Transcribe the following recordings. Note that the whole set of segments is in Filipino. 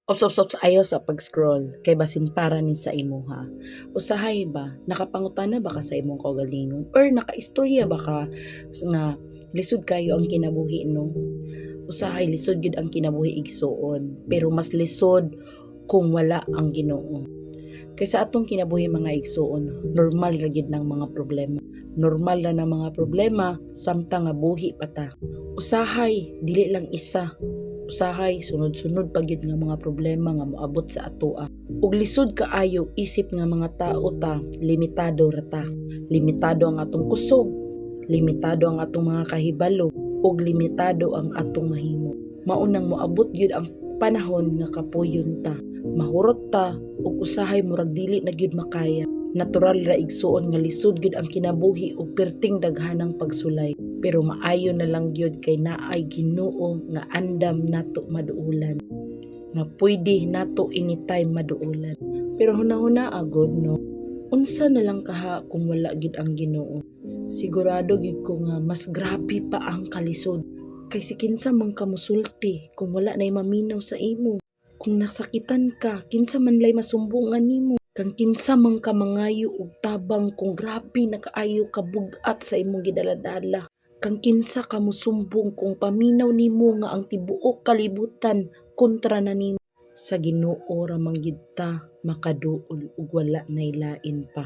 Ops, ayaw sa pag-scroll kay basin para ni sa imuha. Usahay ba nakapangutana ba ka sa imong kaugalingon or nakaistorya ba ka nga lisod kayo ang kinabuhi no? Usahay lisod gid ang kinabuhi igsuon, pero mas lisod kung wala ang Ginoo. Kaysa atong kinabuhi mga igsuon, normal ra gid ng mga problema. Normal ra na mga problema samtang nga buhi pa ta. Usahay dili lang isa, usahay sunod-sunod pa gyud nga mga problema nga moabot sa atoa. Ug lisod kaayo isip nga mga tao ta, limitado ra ta. Limitado ang atong kusog, limitado ang atong mga kahibalo, ug limitado ang atong mahimo. Maunang moabot gyud ang panahon nga kapuyon ta. Mahurot ta ug usahay murag dili na gyud makaya. Natural ra igsuon nga lisod gyud ang kinabuhi ug perting daghanang pagsulay. Pero maayo na lang gyud kay naay Ginoo nga andam nato maduulan. Nga pwede nato anytime maduulan. Pero hunahuna agod no, unsa na lang kaha kung wala gyud ang Ginoo. Sigurado gyud ko nga mas grabe pa ang kalisod. Kay si kinsa man ka mosulti kung wala nay maminaw sa imo. Kung nasakitan ka, kinsa man lay masumbungan nimo. Kang kinsa man ka mangayo og tabang kung grabe na kaayo ka bugat sa imong gidaladala. Kang kinsa ka mosumbong kung paminaw nimo nga ang tibuok kalibutan kontra na nimo. Sa Ginoo ra man gyud ta makaduol ug wala nay lain pa.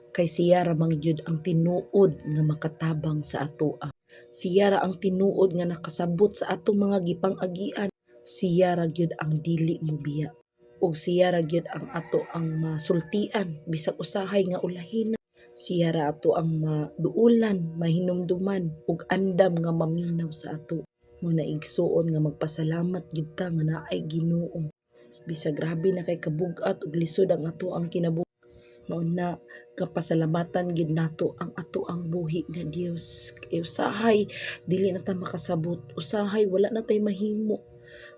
Kay siya ra man gyud ang tinuod nga makatabang sa atoa. Siya ra ang tinuod nga nakasabot sa atong mga gipang-agian. Siya ra gyud ang dili mobiya. Ug siya ra gyud ang ato ang masultian bisag usahay nga ulahin. Siya ra ato ang maduulan, mahinumduman ug andam nga maminaw sa ato. Muna igsuon nga magpasalamat gyud ta nga naay Ginoo. Bisag grabe na kay kabugat ug lisod ang ato ang kinabuhi. Mauna kapasalamatan gid nato ang ato ang buhi nga Dios. Usahay dili na ta makasabot, usahay wala na tay mahimo.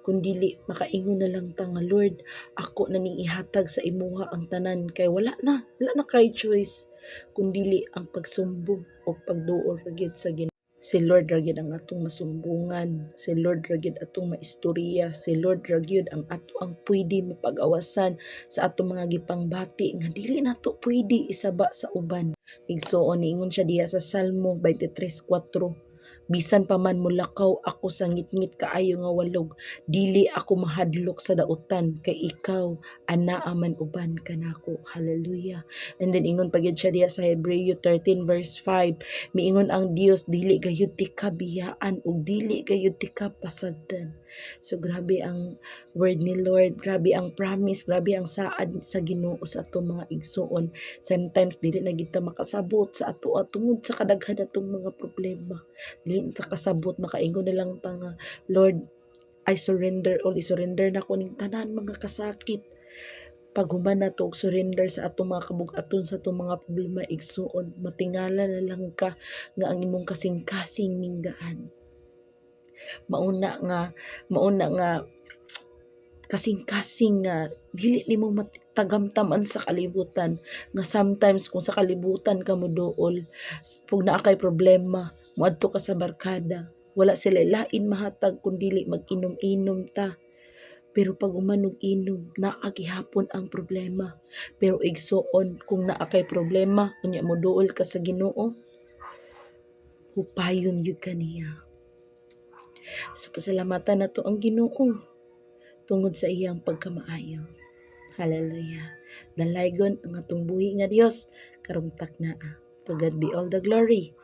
Kung dili makaingon na lang ta nga Lord, ako na ning ihatag sa imuha ang tanan kay wala na kay choice kun dili ang pagsumbong o pagduol ra gyud sa Ginoo. Si Lord ra gyud ang atong masumbungan, si Lord ra gyud atong maistorya, si Lord ra gyud ang ato ang pwede mapag-awasan sa atong mga gipangbati nga dili nato pwede isaba sa uban. Igsuon niingon siya diha sa Salmo 23:4. Bisan pa man mulakaw ako sa ngit-ngit kaayo nga walog, dili ako mahadlok sa dautan kay ikaw anaa man uban kanako. Hallelujah. And then ingon pa gyud siya diha sa Hebreo 13:5, miingon ang Dios dili gayud ti kabiyaan ug dili gayud ti kapasagdan. So grabe ang word ni Lord, grabe ang promise, grabe ang saad sa Ginoo sa atong mga igsuon. Sometimes dili na gid ta makasabot sa ato tungod sa kadaghan natong mga problema. Dili ta kasabot, makaingon na lang ta nga Lord, I surrender all, isurrender na ko ning tanan mga kasakit. Pag human na to og surrender sa atong mga kabug-aton sa atong mga problema igsuon, matingala na lang ka nga ang imong kasing-kasing ninggaan. Mauna nga kasing-kasing nga dili nimo matagamtaman sa kalibutan nga sometimes kung sa kalibutan ka moduol pug naa kay problema moadto ka sa barkada wala sila lain mahatag kun dili mag-inom-inom ta. Pero pag umanog inom naa gihapon ang problema. Pero igsuon kung naa kay problema unya moduol ka sa Ginoo, hupayon gyud kaniya. So pasalamatan nato ang Ginoo tungod sa iyang pagkamaayo. Hallelujah. Dalaygon ang atong buhi nga Dios karong taknaa. To God be all the glory.